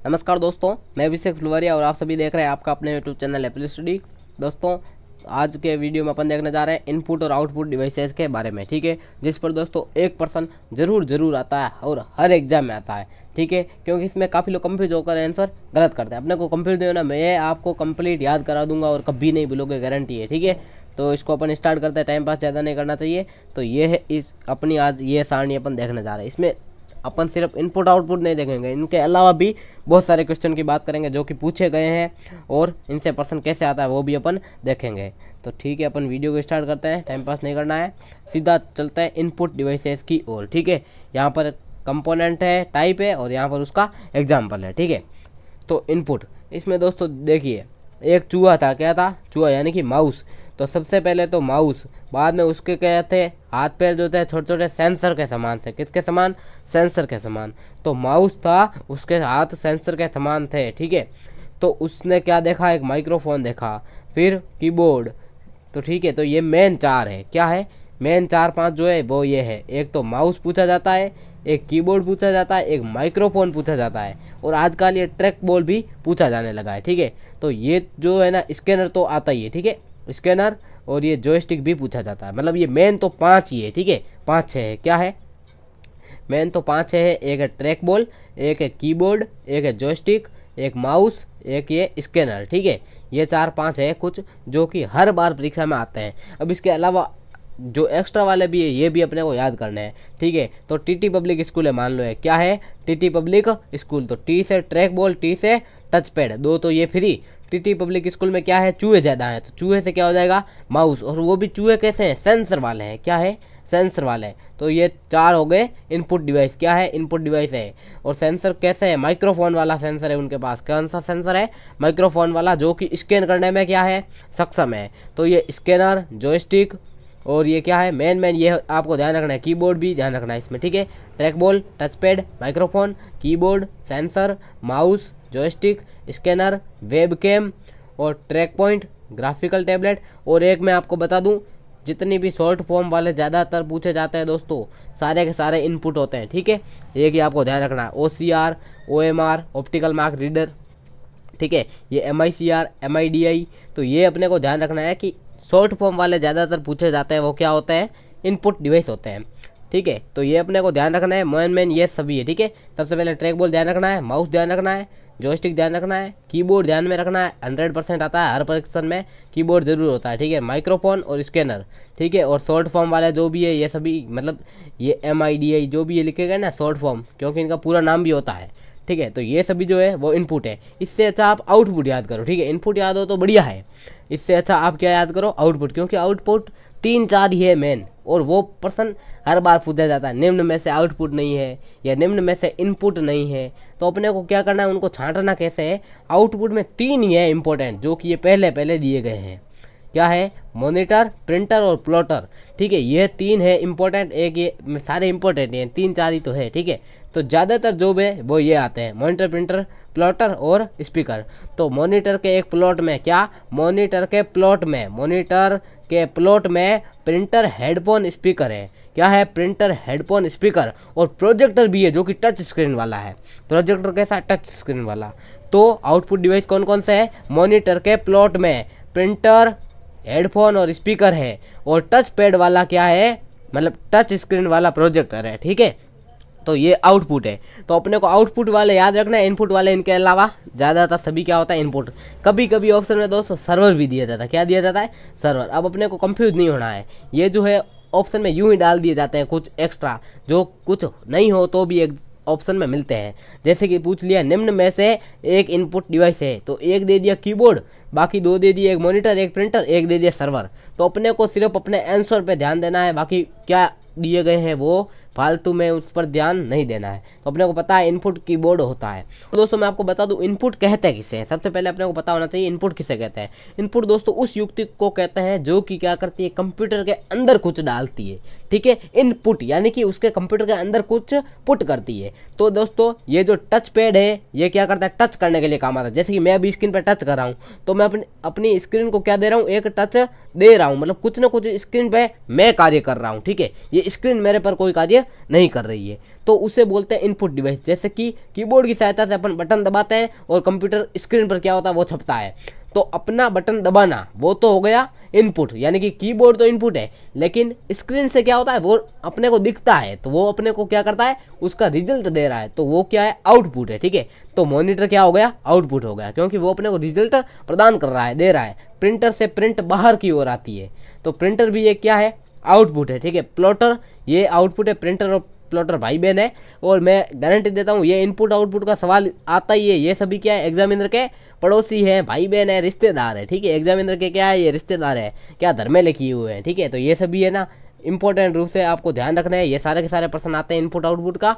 नमस्कार दोस्तों, मैं अभिषेक फुलवरिया और आप सभी देख रहे हैं आपका अपने यूट्यूब चैनल एप्पल स्टडी। दोस्तों, आज के वीडियो में अपन देखने जा रहे हैं इनपुट और आउटपुट डिवाइसेस के बारे में, ठीक है। जिस पर दोस्तों 1% जरूर आता है और हर एग्जाम में आता है, ठीक है। क्योंकि इसमें काफ़ी लोग कंफ्यूज होकर आंसर गलत करते हैं। अपने को कंफ्यूज नहीं होना, मैं आपको कंप्लीट याद करा दूंगा और कभी नहीं भूलोगे, गारंटी है, ठीक है। तो इसको अपन स्टार्ट करते हैं, टाइम पास ज़्यादा नहीं करना चाहिए। तो ये है इस अपनी आज ये सारणी अपन देखने जा रहे हैं। इसमें अपन सिर्फ इनपुट आउटपुट नहीं देखेंगे, इनके अलावा भी बहुत सारे क्वेश्चन की बात करेंगे जो कि पूछे गए हैं और इनसे प्रश्न कैसे आता है वो भी अपन देखेंगे। तो ठीक है, अपन वीडियो को स्टार्ट करते हैं, टाइम पास नहीं करना है, सीधा चलते हैं इनपुट डिवाइसेस की ओर, ठीक है। यहाँ पर कंपोनेंट है, टाइप है और यहाँ पर उसका एग्जाम्पल है, ठीक है। तो इनपुट, इसमें दोस्तों देखिए एक चूहा था, क्या था? चूहा यानी कि माउस। तो सबसे पहले तो माउस, बाद में उसके क्या थे? हाथ पैर जो थे छोटे छोटे सेंसर के समान थे। किसके समान? सेंसर के समान। तो माउस था, उसके हाथ सेंसर के समान थे, ठीक है। तो उसने क्या देखा? एक माइक्रोफोन देखा, फिर कीबोर्ड। तो ठीक है, तो ये मेन चार है। क्या है? मेन 4-5 जो है वो ये है। एक तो माउस पूछा जाता है, एक कीबोर्ड पूछा जाता है, एक माइक्रोफोन पूछा जाता है और आजकल ये ट्रैक बॉल भी पूछा जाने लगा है, ठीक है। तो ये जो है ना, स्कैनर तो आता ही है, ठीक है, स्कैनर, और ये जॉयस्टिक भी पूछा जाता है। मतलब ये मेन तो 5 ही है, ठीक है, 5-6 है। क्या है? मेन तो 5-6 है। एक है ट्रैक बॉल, एक है कीबोर्ड, एक है जॉयस्टिक, एक माउस, एक ये स्कैनर, ठीक है। ये 4-5 है कुछ जो कि हर बार परीक्षा में आते हैं। अब इसके अलावा जो एक्स्ट्रा वाले भी है ये भी अपने को याद करने हैं, ठीक है। तो टीटी पब्लिक स्कूल है, मान लो है, क्या है? TT public school. तो टी से ट्रैक बॉल, टी से टच पैड, दो तो ये फ्री। टीटी पब्लिक स्कूल में क्या है? चूहे ज़्यादा हैं, तो चूहे से क्या हो जाएगा? माउस। और वो भी चूहे कैसे हैं? सेंसर वाले हैं। क्या है? सेंसर वाले हैं। तो ये 4 हो गए इनपुट डिवाइस। क्या है? इनपुट डिवाइस है। और सेंसर कैसे है? माइक्रोफोन वाला सेंसर है उनके पास। कौन सा सेंसर है? माइक्रोफोन वाला, जो कि स्कैन करने में क्या है? सक्षम है। तो ये स्कैनर, जॉयस्टिक और ये क्या है? मेन ये आपको ध्यान रखना है, कीबोर्ड भी ध्यान रखना है इसमें, ठीक है। Track ball, touch pad, microphone, keyboard, sensor, mouse, joystick, scanner, web cam और ट्रैक पॉइंट, ग्राफिकल टैबलेट। और एक मैं आपको बता दूं, जितनी भी शॉर्ट फॉर्म वाले ज़्यादातर पूछे जाते हैं दोस्तों, सारे के सारे इनपुट होते हैं, ठीक है। एक ही आपको ध्यान रखना है, OCR, OMR, optical mark reader, ठीक है। ये MICR, MIDI। तो ये अपने को ध्यान रखना है कि शॉर्ट फॉर्म वाले ज़्यादातर पूछे जाते हैं, वो क्या होते हैं? इनपुट डिवाइस होते हैं, ठीक है। तो ये अपने को ध्यान रखना है, मेन ये सभी है, ठीक है। सबसे पहले ट्रैक बॉल ध्यान रखना है, माउस ध्यान रखना है, जॉयस्टिक ध्यान रखना है, कीबोर्ड ध्यान में रखना है, 100% आता है, हर परीक्षा में कीबोर्ड जरूर होता है, ठीक है। माइक्रोफोन और स्कैनर, ठीक है। और शॉर्ट फॉर्म वाले जो भी है ये सभी, मतलब ये MIDI जो भी ये लिखे गए ना शॉर्ट फॉर्म, क्योंकि इनका पूरा नाम भी होता है, ठीक है। तो ये सभी जो है वो इनपुट है। इससे अच्छा आप आउटपुट याद करो, ठीक है। इनपुट याद हो तो बढ़िया है, इससे अच्छा आप क्या याद करो? आउटपुट। क्योंकि आउटपुट 3-4 ही है मेन, और वो प्रश्न हर बार पूछा जाता है, निम्न में से आउटपुट नहीं है या निम्न में से इनपुट नहीं है। तो अपने को क्या करना है? उनको छांटना कैसे है? आउटपुट में 3 ही है इंपॉर्टेंट, जो कि ये पहले दिए गए हैं। क्या है? मॉनिटर, प्रिंटर और प्लॉटर, ठीक है। ये 3 है इंपॉर्टेंट। एक ये सारे इंपॉर्टेंट हैं, 3-4 ही तो है, ठीक है। तो ज़्यादातर जो है वो ये आते हैं, मॉनिटर, प्रिंटर, प्लॉटर और स्पीकर। तो मॉनिटर के एक प्लॉट में क्या? मॉनिटर के प्लॉट में प्रिंटर, हेडफोन, स्पीकर है। क्या है? प्रिंटर, हेडफोन, स्पीकर और प्रोजेक्टर भी है, जो कि टच स्क्रीन वाला है। प्रोजेक्टर कैसा? टच स्क्रीन वाला। तो आउटपुट डिवाइस कौन कौन से है? मॉनिटर के प्लॉट में प्रिंटर, हेडफोन और स्पीकर है, और टच पैड वाला क्या है? मतलब टच स्क्रीन वाला प्रोजेक्टर है, ठीक है। तो ये आउटपुट है। तो अपने को आउटपुट वाले याद रखना है, इनपुट वाले इनके अलावा ज़्यादातर सभी क्या होता है? इनपुट। कभी कभी ऑप्शन में दोस्तों सर्वर भी दिया जाता है। क्या दिया जाता है? सर्वर। अब अपने को कंफ्यूज नहीं होना है, ये जो है ऑप्शन में यूं ही डाल दिए जाते हैं कुछ एक्स्ट्रा, जो कुछ नहीं हो तो भी एक ऑप्शन में मिलते हैं। जैसे कि पूछ लिया निम्न में से एक इनपुट डिवाइस है, तो एक दे दिया कीबोर्ड, बाकी 2 दे दिए, एक मॉनिटर, एक प्रिंटर, एक दे दिया सर्वर। तो अपने को सिर्फ अपने आंसर पे ध्यान देना है, बाकी क्या दिए गए हैं वो फालतू में उस पर ध्यान नहीं देना है। तो अपने को पता है इनपुट कीबोर्ड होता है। तो दोस्तों मैं आपको बता दूं इनपुट कहते हैं किसे। सबसे पहले अपने को पता होना चाहिए इनपुट किसे कहते हैं। इनपुट दोस्तों उस युक्ति को कहते हैं जो कि क्या करती है? कंप्यूटर के अंदर कुछ डालती है, ठीक है। इनपुट यानी कि उसके कंप्यूटर के अंदर कुछ पुट करती है। तो दोस्तों ये जो टच पैड है ये क्या करता है? टच करने के लिए काम आता है। जैसे कि मैं अभी स्क्रीन पर टच कर रहा हूँ, तो मैं अपनी स्क्रीन को क्या दे रहा हूँ? एक टच दे रहा हूँ, मतलब कुछ ना कुछ स्क्रीन पे मैं कार्य कर रहा हूँ, ठीक है। ये स्क्रीन मेरे पर कोई कार्य नहीं कर रही है। तो उसे बोलते हैं इनपुट डिवाइस। जैसे कि कीबोर्ड की सहायता से अपन बटन दबाते हैं और कंप्यूटर स्क्रीन पर क्या होता है वो छपता है, तो अपना बटन दबाना वो तो हो गया इनपुट, यानी कि कीबोर्ड तो इनपुट है, लेकिन स्क्रीन से क्या होता है वो अपने को दिखता है, तो वो अपने को क्या करता है उसका रिजल्ट दे रहा है, तो वो क्या है आउटपुट है। ठीक है, तो मॉनिटर क्या हो गया आउटपुट हो गया, क्योंकि वो अपने को रिजल्ट प्रदान कर रहा है, दे रहा है। प्रिंटर से प्रिंट बाहर की ओर आती है, तो प्रिंटर भी ये क्या है आउटपुट है। ठीक है, प्लॉटर ये आउटपुट है, प्रिंटर और प्लॉटर भाई बहन है। और मैं गारंटी देता हूँ ये इनपुट आउटपुट का सवाल आता ही है, ये सभी क्या है एग्जामिनर के पड़ोसी हैं, भाई बहन है, रिश्तेदार है। ठीक है, एग्जामिनर के क्या है ये रिश्तेदार है, क्या धर्मेले किए हुए हैं। ठीक है, तो ये सभी है ना इंपॉर्टेंट रूप से आपको ध्यान रखना है। ये सारे के सारे प्रश्न आते हैं इनपुट आउटपुट का,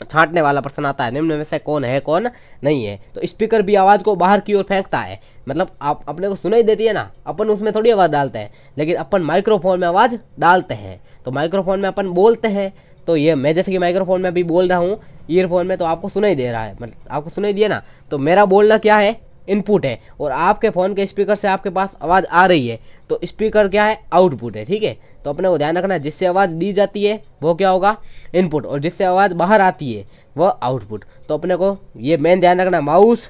छांटने वाला प्रश्न आता है निम्न में से कौन है कौन नहीं है। तो स्पीकर भी आवाज़ को बाहर की ओर फेंकता है, मतलब आप अपने को सुनाई देती है ना, अपन उसमें थोड़ी आवाज़ डालते हैं, लेकिन अपन माइक्रोफोन में आवाज़ डालते हैं। तो माइक्रोफोन में अपन बोलते हैं, तो ये मैं जैसे कि माइक्रोफोन में भी बोल रहा हूँ ईयरफोन में, तो आपको सुनाई दे रहा है, मतलब आपको सुनाई दिया ना, तो मेरा बोलना क्या है इनपुट है, और आपके फ़ोन के स्पीकर से आपके पास आवाज़ आ रही है, तो स्पीकर क्या है आउटपुट है। ठीक है, तो अपने को ध्यान रखना है जिससे आवाज़ दी जाती है वो क्या होगा इनपुट, और जिससे आवाज़ बाहर आती है वह आउटपुट। तो अपने को ये मेन ध्यान रखना, mouse,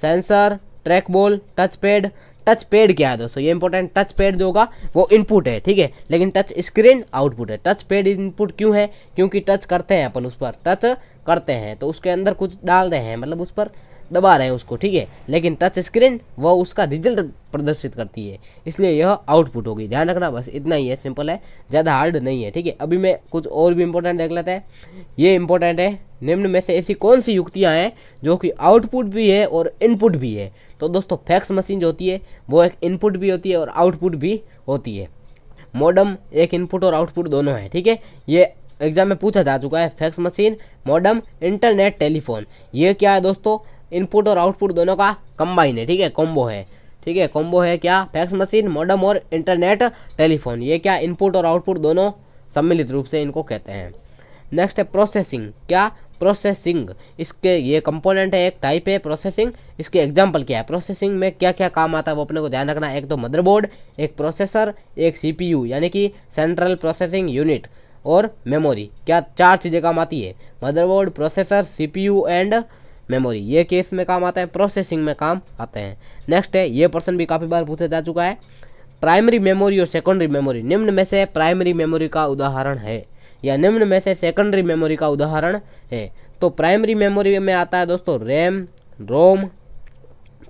sensor, track ball, touch pad. Touch pad क्या है दोस्तों, ये इंपॉर्टेंट, टच पैड जो होगा वो इनपुट है। ठीक है, लेकिन टच स्क्रीन आउटपुट है। टच पैड इनपुट क्यों है, क्योंकि टच करते हैं अपन, उस पर टच करते हैं तो उसके अंदर कुछ डाल रहे हैं, मतलब उस पर दबा रहे हैं उसको। ठीक है, लेकिन टच स्क्रीन वह उसका रिजल्ट प्रदर्शित करती है, इसलिए यह आउटपुट होगी। ध्यान रखना, बस इतना ही है, सिंपल है, ज़्यादा हार्ड नहीं है। ठीक है, अभी मैं कुछ और भी इंपॉर्टेंट देख लेते हैं। ये इंपॉर्टेंट है, निम्न में से ऐसी कौन सी युक्तियाँ हैं जो कि आउटपुट भी है और इनपुट भी है। तो दोस्तों फैक्स मशीन जो होती है वो एक इनपुट भी होती है और आउटपुट भी होती है। मॉडम एक इनपुट और आउटपुट दोनों है। ठीक है, ये एग्जाम में पूछा जा चुका है, fax machine, modem, internet, telephone, ये क्या है दोस्तों इनपुट और आउटपुट दोनों का कंबाइन है। ठीक है, कॉम्बो है। ठीक है, कॉम्बो है क्या, फैक्स मशीन, मॉडम और इंटरनेट टेलीफोन, ये क्या इनपुट और आउटपुट दोनों सम्मिलित रूप से इनको कहते हैं। नेक्स्ट है प्रोसेसिंग, क्या प्रोसेसिंग, इसके ये कंपोनेंट है, एक टाइप है प्रोसेसिंग। इसके एग्जांपल क्या है, प्रोसेसिंग में क्या क्या काम आता है वो अपने को ध्यान रखना है। एक तो मदरबोर्ड, एक प्रोसेसर, एक सीपीयू यानी कि सेंट्रल प्रोसेसिंग यूनिट, और मेमोरी, क्या चार चीज़ें काम आती है, motherboard, processor, CPU and memory, ये केस में काम आता है, प्रोसेसिंग में काम आते हैं। नेक्स्ट है, ये प्रश्न भी काफ़ी बार पूछा जा चुका है, प्राइमरी मेमोरी और सेकेंडरी मेमोरी, निम्न में से प्राइमरी मेमोरी का उदाहरण है या निम्न में से सेकेंडरी मेमोरी का उदाहरण है। तो प्राइमरी मेमोरी में आता है दोस्तों RAM, ROM,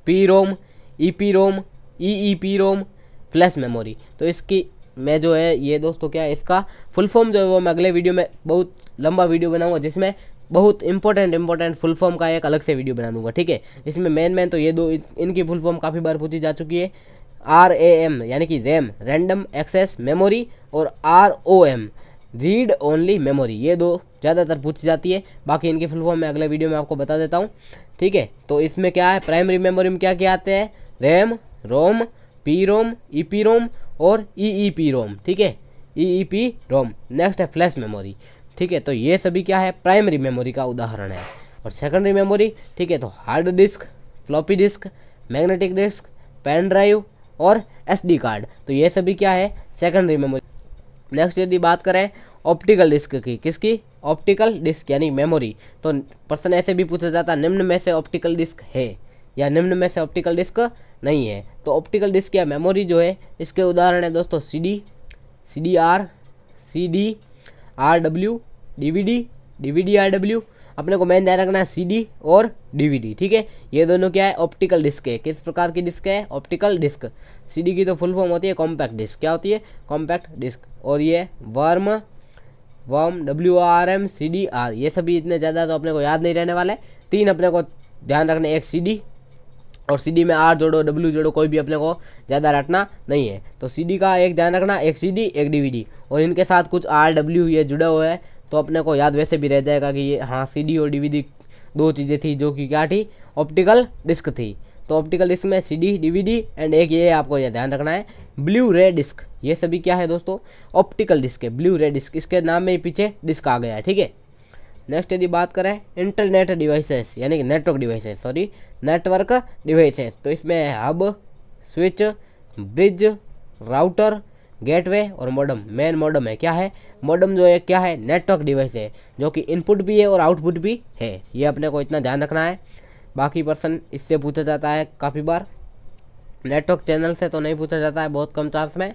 P ROM, E P ROM, E P ROM, flash memory. तो इसकी मैं जो है ये दोस्तों क्या है इसका फुल फॉर्म जो है वो मैं अगले वीडियो में बहुत लंबा वीडियो बनाऊंगा, जिसमें बहुत इंपॉर्टेंट फुल फॉर्म का एक अलग से वीडियो बना दूंगा। ठीक है, इसमें मेन तो ये दो, इनकी फुल फॉर्म काफ़ी बार पूछी जा चुकी है। RAM यानी कि रैम, रैंडम एक्सेस मेमोरी, और ROM रीड ओनली मेमोरी, ये दो ज़्यादातर पूछी जाती है। बाकी इनकी फुल फॉर्म मैं अगले वीडियो में आपको बता देता हूँ। ठीक है, तो इसमें क्या है प्राइमरी मेमोरी में क्या क्या आते हैं, RAM, ROM, P ROM, E P ROM और ई पी रोम। ठीक है, ई पी रोम। नेक्स्ट है फ्लैश मेमोरी। ठीक है, तो ये सभी क्या है प्राइमरी मेमोरी का उदाहरण है। और सेकेंडरी मेमोरी, ठीक है, तो hard disk, floppy disk, magnetic disk, pen drive और SD कार्ड, तो ये सभी क्या है सेकेंडरी मेमोरी। नेक्स्ट यदि बात करें ऑप्टिकल डिस्क की, किसकी, ऑप्टिकल डिस्क यानी मेमोरी, तो प्रश्न ऐसे भी पूछा जाता है निम्न में से ऑप्टिकल डिस्क है या निम्न में से ऑप्टिकल डिस्क नहीं है। तो ऑप्टिकल डिस्क या मेमोरी जो है इसके उदाहरण है दोस्तों CD, CDR, CD, RW, DVD, DVD-RW। अपने को मेन ध्यान रखना है CD और DVD। ठीक है, ये दोनों क्या है ऑप्टिकल डिस्क है। किस प्रकार की डिस्क है, ऑप्टिकल डिस्क। CD की तो फुल फॉर्म होती है कॉम्पैक्ट डिस्क, क्या होती है कॉम्पैक्ट डिस्क। और ये वर्म, WRM, CDR, ये सभी इतने ज़्यादा तो अपने को याद नहीं रहने वाले। तीन अपने को ध्यान रखने, एक CD और CD में R जोड़ो, W जोड़ो, कोई भी अपने को ज़्यादा रटना नहीं है। तो CD का एक ध्यान रखना, एक CD एक DVD, और इनके साथ कुछ RW ये जुड़ा हुआ है, तो अपने को याद वैसे भी रह जाएगा कि ये हाँ CD और DVD दो चीज़ें थी जो कि क्या थी ऑप्टिकल डिस्क थी। तो ऑप्टिकल डिस्क में CD, DVD एंड एक ये आपको ये ध्यान रखना है ब्लू रे डिस्क, ये सभी क्या है दोस्तों ऑप्टिकल डिस्क है, ब्लू रे डिस्क, इसके नाम में ही पीछे डिस्क आ गया है। ठीक है, नेक्स्ट यदि बात करें इंटरनेट डिवाइसेस यानी कि network devices, sorry network devices, तो इसमें hub, switch, bridge, router, gateway और मॉडम। मेन मॉडम है, क्या है मॉडम जो है, क्या है नेटवर्क डिवाइस है जो कि इनपुट भी है और आउटपुट भी है। ये अपने को इतना ध्यान रखना है। बाकी पर्सन इससे पूछा जाता है काफ़ी बार, नेटवर्क चैनल से तो नहीं पूछा जाता है, बहुत कम चांस में,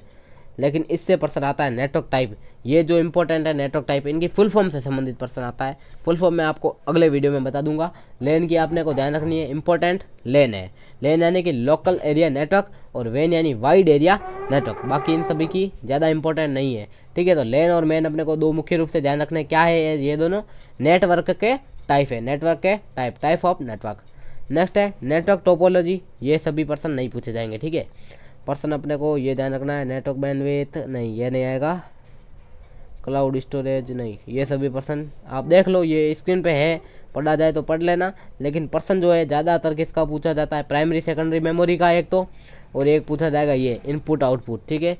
लेकिन इससे पर्सन आता है नेटवर्क टाइप। ये जो इंपॉर्टेंट है नेटवर्क टाइप, इनकी फुल फॉर्म से संबंधित पर्सन आता है। फुल फॉर्म मैं आपको अगले वीडियो में बता दूंगा। लेन की आपने को ध्यान रखनी है, इंपॉर्टेंट लेन है। लेन यानी कि लोकल एरिया नेटवर्क और वेन यानी वाइड एरिया नेटवर्क। बाकी इन सभी की ज़्यादा इंपॉर्टेंट नहीं है, ठीक है। तो लेन और मेन अपने को दो मुख्य रूप से ध्यान रखने, क्या है ये दोनों नेटवर्क के टाइप है, नेटवर्क के टाइप ऑफ नेटवर्क। नेक्स्ट है नेटवर्क टोपोलॉजी, ये सभी पर्सन नहीं पूछे जाएंगे, ठीक है। पर्सन अपने को ये ध्यान रखना है, नेटवर्क बैंडविड्थ नहीं, ये नहीं आएगा। क्लाउड स्टोरेज नहीं, ये सभी पर्सन आप देख लो, ये स्क्रीन पे है, पढ़ा जाए तो पढ़ लेना। लेकिन पर्सन जो है ज़्यादातर किसका पूछा जाता है, प्राइमरी सेकेंडरी मेमोरी का एक तो, और एक पूछा जाएगा ये इनपुट आउटपुट, ठीक है।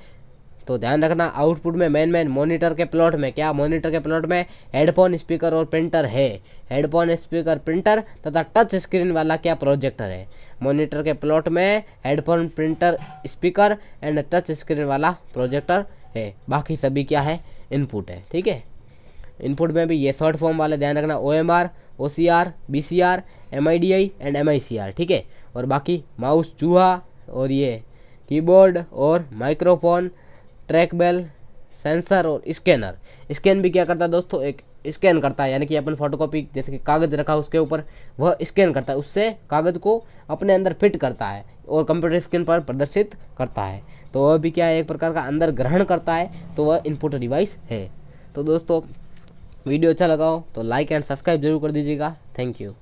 तो ध्यान रखना आउटपुट में मेन मॉनिटर के प्लॉट में, क्या मॉनिटर के प्लॉट में हेडफोन स्पीकर और प्रिंटर है। हेडफोन स्पीकर प्रिंटर तथा टच स्क्रीन वाला क्या प्रोजेक्टर है। मॉनिटर के प्लॉट में headphone printer speaker and touch screen वाला प्रोजेक्टर है। बाकी सभी क्या है इनपुट है, ठीक है। इनपुट में भी ये शॉर्ट फॉर्म वाले ध्यान रखना, OMR, OCR, BCR, MIDI and MICR, ठीक है। और बाकी माउस चूहा और ये कीबोर्ड और माइक्रोफोन, ट्रैक बेल, सेंसर और स्कैनर। स्कैन भी क्या करता है दोस्तों, एक स्कैन करता है, यानी कि अपन फोटोकॉपी जैसे कि कागज़ रखा उसके ऊपर, वह स्कैन करता है, उससे कागज़ को अपने अंदर फिट करता है और कंप्यूटर स्क्रीन पर प्रदर्शित करता है। तो वह भी क्या है एक प्रकार का अंदर ग्रहण करता है, तो वह इनपुट डिवाइस है। तो दोस्तों वीडियो अच्छा लगा हो तो लाइक एंड सब्सक्राइब जरूर कर दीजिएगा। Thank you.